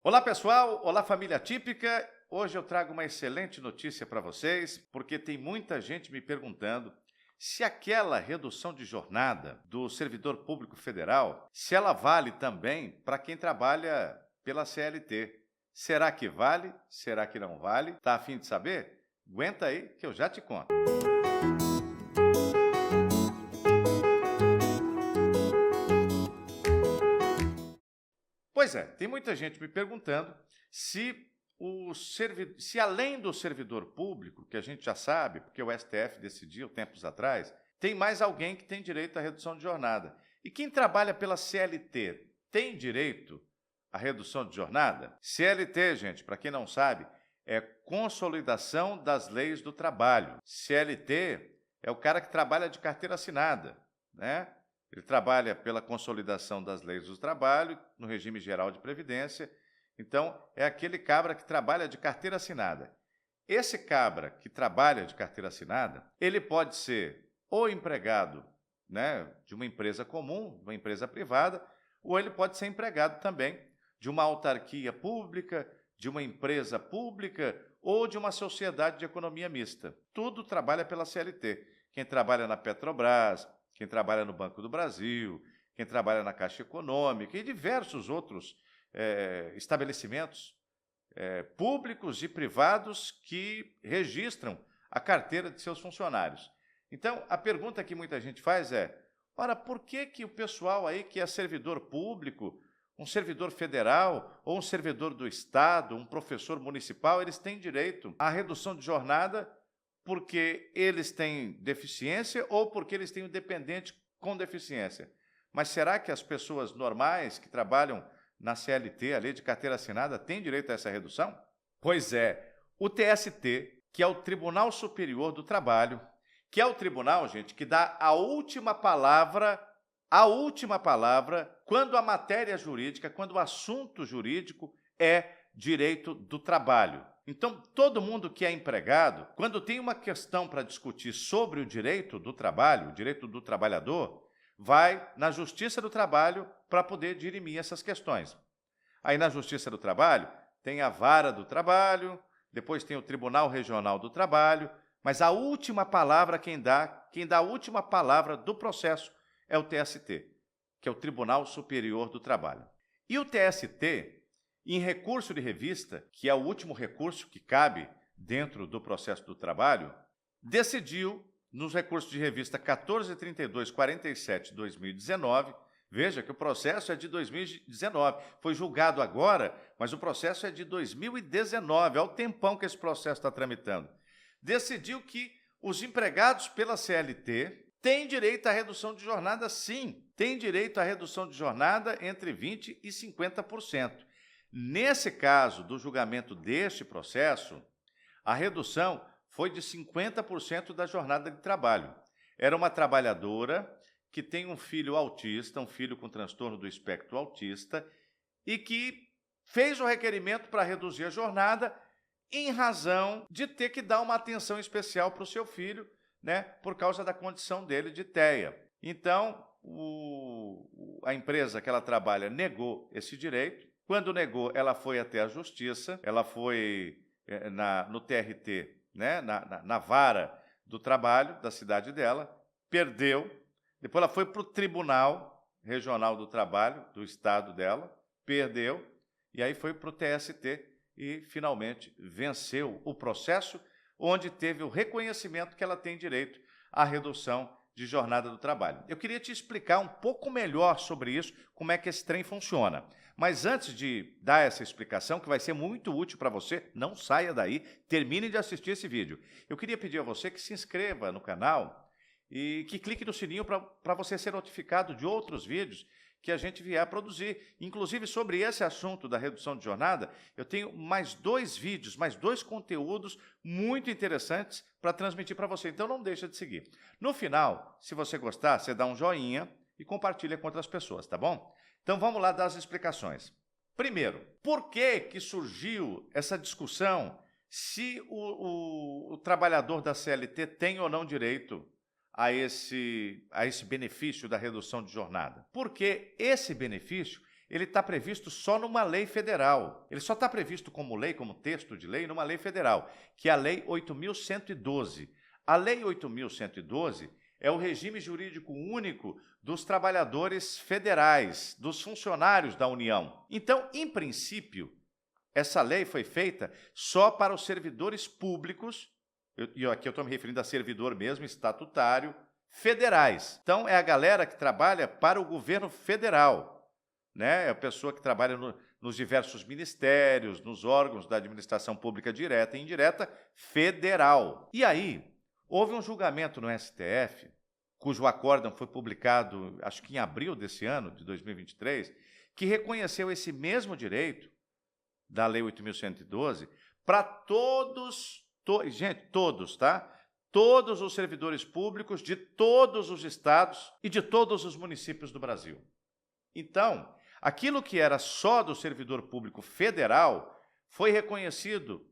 Olá pessoal, olá família típica. Hoje eu trago uma excelente notícia para vocês, porque tem muita gente me perguntando se aquela redução de jornada do servidor público federal, se ela vale também para quem trabalha pela CLT. Será que vale? Será que não vale? Tá a fim de saber? Aguenta aí que eu já te conto. Pois é, tem muita gente me perguntando se além do servidor público, que a gente já sabe, porque o STF decidiu tempos atrás, tem mais alguém que tem direito à redução de jornada. E quem trabalha pela CLT tem direito à redução de jornada? CLT, gente, para quem não sabe, é Consolidação das Leis do Trabalho. CLT é o cara que trabalha de carteira assinada, né? Ele trabalha pela consolidação das leis do trabalho, no regime geral de previdência. Então, é aquele cabra que trabalha de carteira assinada. Esse cabra que trabalha de carteira assinada, ele pode ser ou empregado, né, de uma empresa comum, de uma empresa privada, ou ele pode ser empregado também de uma autarquia pública, de uma empresa pública ou de uma sociedade de economia mista. Tudo trabalha pela CLT. Quem trabalha na Petrobras, quem trabalha no Banco do Brasil, quem trabalha na Caixa Econômica e diversos outros estabelecimentos públicos e privados que registram a carteira de seus funcionários. Então, a pergunta que muita gente faz é, ora, por que o pessoal aí que é servidor público, um servidor federal ou um servidor do Estado, um professor municipal, eles têm direito à redução de jornada porque eles têm deficiência ou porque eles têm um dependente com deficiência? Mas será que as pessoas normais que trabalham na CLT, a lei de carteira assinada, têm direito a essa redução? Pois é, o TST, que é o Tribunal Superior do Trabalho, que é o tribunal, gente, que dá a última palavra quando a matéria jurídica, quando o assunto jurídico é direito do trabalho. Então, todo mundo que é empregado, quando tem uma questão para discutir sobre o direito do trabalho, o direito do trabalhador, vai na Justiça do Trabalho para poder dirimir essas questões. Aí, na Justiça do Trabalho, tem a Vara do Trabalho, depois tem o Tribunal Regional do Trabalho, mas a última palavra, quem dá a última palavra do processo é o TST, que é o Tribunal Superior do Trabalho. E o TST, em recurso de revista, que é o último recurso que cabe dentro do processo do trabalho, decidiu, nos recursos de revista 143247/2019, veja que o processo é de 2019, foi julgado agora, mas o processo é de 2019, é o tempão que esse processo está tramitando. Decidiu que os empregados pela CLT têm direito à redução de jornada, sim, têm direito à redução de jornada entre 20% e 50%. Nesse caso do julgamento deste processo, a redução foi de 50% da jornada de trabalho. Era uma trabalhadora que tem um filho autista, um filho com transtorno do espectro autista, e que fez o requerimento para reduzir a jornada em razão de ter que dar uma atenção especial para o seu filho, né, por causa da condição dele de TEA. Então, a empresa que ela trabalha negou esse direito. Quando negou, ela foi até a Justiça, ela foi no TRT, né, na Vara do Trabalho da cidade dela, perdeu. Depois ela foi para o Tribunal Regional do Trabalho do estado dela, perdeu, e aí foi para o TST e finalmente venceu o processo, onde teve o reconhecimento que ela tem direito à redução de jornada do trabalho. Eu queria te explicar um pouco melhor sobre isso, como é que esse trem funciona. Mas antes de dar essa explicação, que vai ser muito útil para você, não saia daí, termine de assistir esse vídeo. Eu queria pedir a você que se inscreva no canal e que clique no sininho para você ser notificado de outros vídeos que a gente vier a produzir. Inclusive, sobre esse assunto da redução de jornada, eu tenho mais 2 vídeos, mais 2 conteúdos muito interessantes para transmitir para você. Então, não deixa de seguir. No final, se você gostar, você dá um joinha e compartilha com outras pessoas, tá bom? Então, vamos lá dar as explicações. Primeiro, por que surgiu essa discussão se o trabalhador da CLT tem ou não direito a esse benefício da redução de jornada? Porque esse benefício ele está previsto só numa lei federal. Ele só está previsto como lei, como texto de lei, numa lei federal, que é a Lei 8.112. A Lei 8.112 é o regime jurídico único dos trabalhadores federais, dos funcionários da União. Então, em princípio, essa lei foi feita só para os servidores públicos, e aqui eu estou me referindo a servidor mesmo, estatutário, federais. Então, é a galera que trabalha para o governo federal, né? É a pessoa que trabalha nos diversos ministérios, nos órgãos da administração pública direta e indireta federal. E aí, houve um julgamento no STF, cujo acórdão foi publicado, acho que em abril desse ano, de 2023, que reconheceu esse mesmo direito da Lei 8.112 para todos, gente, todos, tá? Todos os servidores públicos de todos os estados e de todos os municípios do Brasil. Então, aquilo que era só do servidor público federal foi reconhecido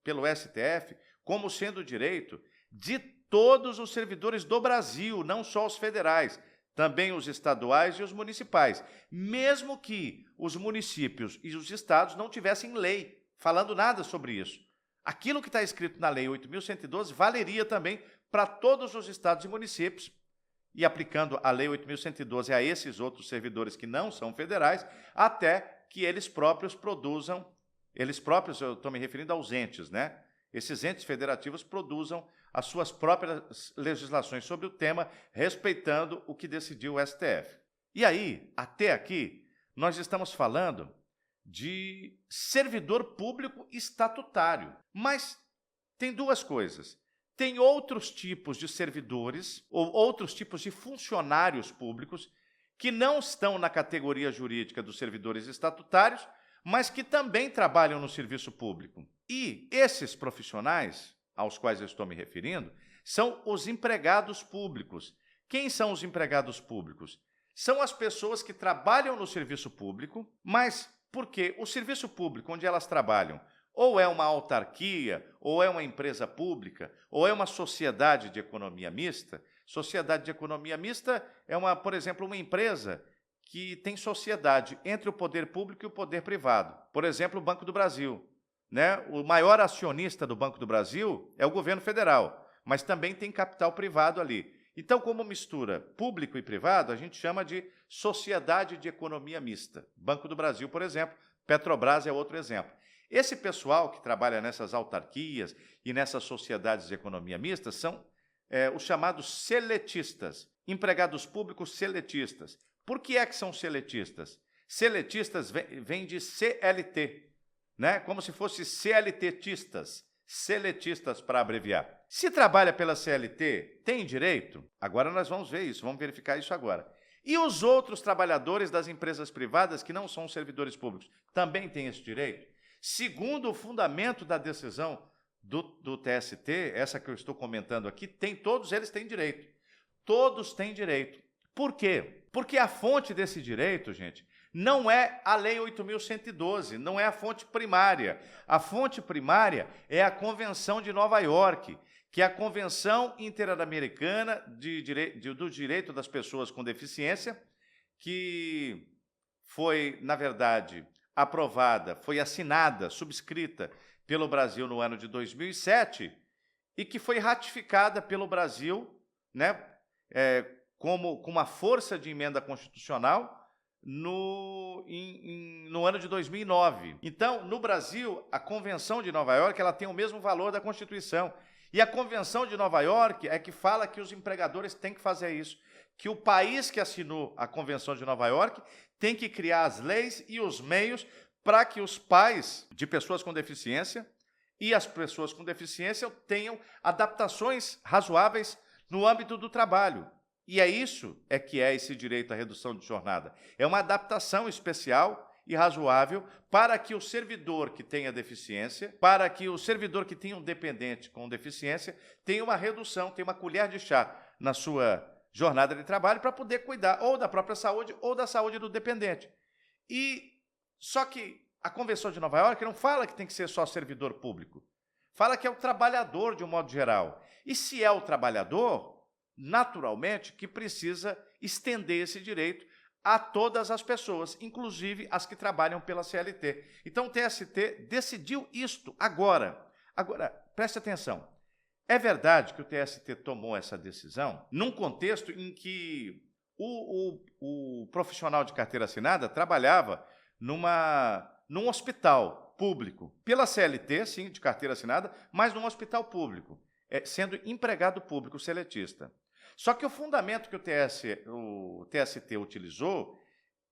pelo STF como sendo direito de todos os servidores do Brasil, não só os federais, também os estaduais e os municipais, mesmo que os municípios e os estados não tivessem lei falando nada sobre isso. Aquilo que está escrito na Lei 8.112 valeria também para todos os estados e municípios. E aplicando a Lei 8.112 a esses outros servidores que não são federais, até que eles próprios produzam, eles próprios, eu estou me referindo aos entes, né? Esses entes federativos produzam as suas próprias legislações sobre o tema, respeitando o que decidiu o STF. E aí, até aqui, nós estamos falando de servidor público estatutário. Mas tem duas coisas. Tem outros tipos de servidores ou outros tipos de funcionários públicos que não estão na categoria jurídica dos servidores estatutários, mas que também trabalham no serviço público. E esses profissionais aos quais eu estou me referindo são os empregados públicos. Quem são os empregados públicos? São as pessoas que trabalham no serviço público, mas porque o serviço público onde elas trabalham ou é uma autarquia, ou é uma empresa pública, ou é uma sociedade de economia mista. Sociedade de economia mista é, por exemplo, uma empresa que tem sociedade entre o poder público e o poder privado. Por exemplo, o Banco do Brasil, né? O maior acionista do Banco do Brasil é o governo federal, mas também tem capital privado ali. Então, como mistura público e privado, a gente chama de sociedade de economia mista. Banco do Brasil, por exemplo, Petrobras é outro exemplo. Esse pessoal que trabalha nessas autarquias e nessas sociedades de economia mista são os chamados seletistas, empregados públicos seletistas. Por que é que são seletistas? Seletistas vem de CLT, né? Como se fosse CLTistas, seletistas para abreviar. Se trabalha pela CLT, tem direito? Agora nós vamos ver isso, vamos verificar isso agora. E os outros trabalhadores das empresas privadas que não são servidores públicos, também têm esse direito? Segundo o fundamento da decisão do TST, essa que eu estou comentando aqui, todos eles têm direito. Todos têm direito. Por quê? Porque a fonte desse direito, gente, não é a Lei 8.112, não é a fonte primária. A fonte primária é a Convenção de Nova York, que é a Convenção Interamericana do Direito das Pessoas com Deficiência, que foi, na verdade, aprovada, foi assinada, subscrita pelo Brasil no ano de 2007 e que foi ratificada pelo Brasil, né, com uma força de emenda constitucional no ano de 2009. Então, no Brasil, a Convenção de Nova York ela tem o mesmo valor da Constituição. E a Convenção de Nova York é que fala que os empregadores têm que fazer isso, que o país que assinou a Convenção de Nova York tem que criar as leis e os meios para que os pais de pessoas com deficiência e as pessoas com deficiência tenham adaptações razoáveis no âmbito do trabalho. E é isso que é esse direito à redução de jornada. É uma adaptação especial e razoável para que o servidor que tenha deficiência, para que o servidor que tenha um dependente com deficiência tenha uma redução, tenha uma colher de chá na sua jornada de trabalho para poder cuidar ou da própria saúde ou da saúde do dependente. Só que a Convenção de Nova York não fala que tem que ser só servidor público. Fala que é o trabalhador de um modo geral. E se é o trabalhador, naturalmente, que precisa estender esse direito a todas as pessoas, inclusive as que trabalham pela CLT. Então, o TST decidiu isto agora. Agora, preste atenção. É verdade que o TST tomou essa decisão num contexto em que o profissional de carteira assinada trabalhava num hospital público, pela CLT, sim, de carteira assinada, mas num hospital público, sendo empregado público seletista. Só que o fundamento que o TST utilizou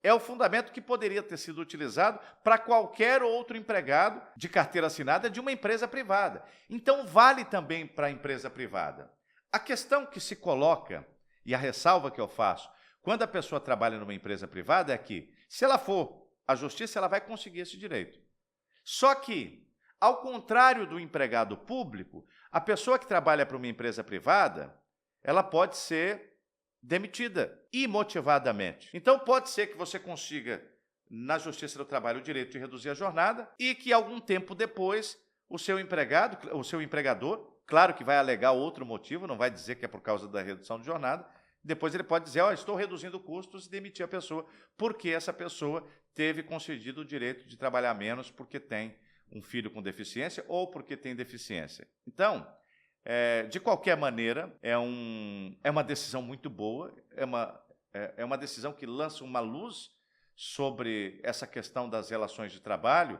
é o fundamento que poderia ter sido utilizado para qualquer outro empregado de carteira assinada de uma empresa privada. Então, vale também para a empresa privada. A questão que se coloca, e a ressalva que eu faço, quando a pessoa trabalha numa empresa privada é que, se ela for à justiça, ela vai conseguir esse direito. Só que, ao contrário do empregado público, a pessoa que trabalha para uma empresa privada, ela pode ser demitida imotivadamente. Então, pode ser que você consiga, na Justiça do Trabalho, o direito de reduzir a jornada e que, algum tempo depois, o seu empregador, claro que vai alegar outro motivo, não vai dizer que é por causa da redução de jornada, depois ele pode dizer, estou reduzindo custos e demitir a pessoa, porque essa pessoa teve concedido o direito de trabalhar menos porque tem um filho com deficiência ou porque tem deficiência. Então, de qualquer maneira, é uma decisão muito boa, é uma decisão que lança uma luz sobre essa questão das relações de trabalho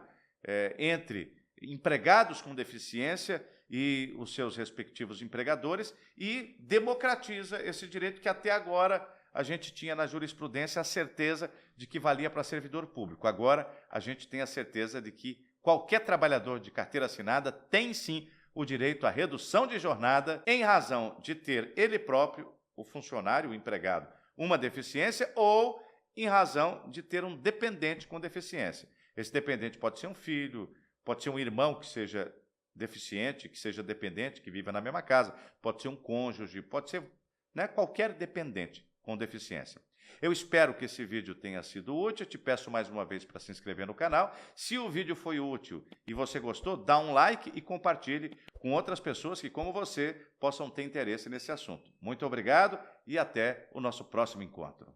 entre empregados com deficiência e os seus respectivos empregadores e democratiza esse direito que até agora a gente tinha na jurisprudência a certeza de que valia para servidor público. Agora a gente tem a certeza de que qualquer trabalhador de carteira assinada tem sim o direito à redução de jornada em razão de ter ele próprio, o funcionário, o empregado, uma deficiência ou em razão de ter um dependente com deficiência. Esse dependente pode ser um filho, pode ser um irmão que seja deficiente, que seja dependente, que viva na mesma casa, pode ser um cônjuge, pode ser qualquer dependente com deficiência. Eu espero que esse vídeo tenha sido útil, eu te peço mais uma vez para se inscrever no canal. Se o vídeo foi útil e você gostou, dá um like e compartilhe com outras pessoas que, como você, possam ter interesse nesse assunto. Muito obrigado e até o nosso próximo encontro.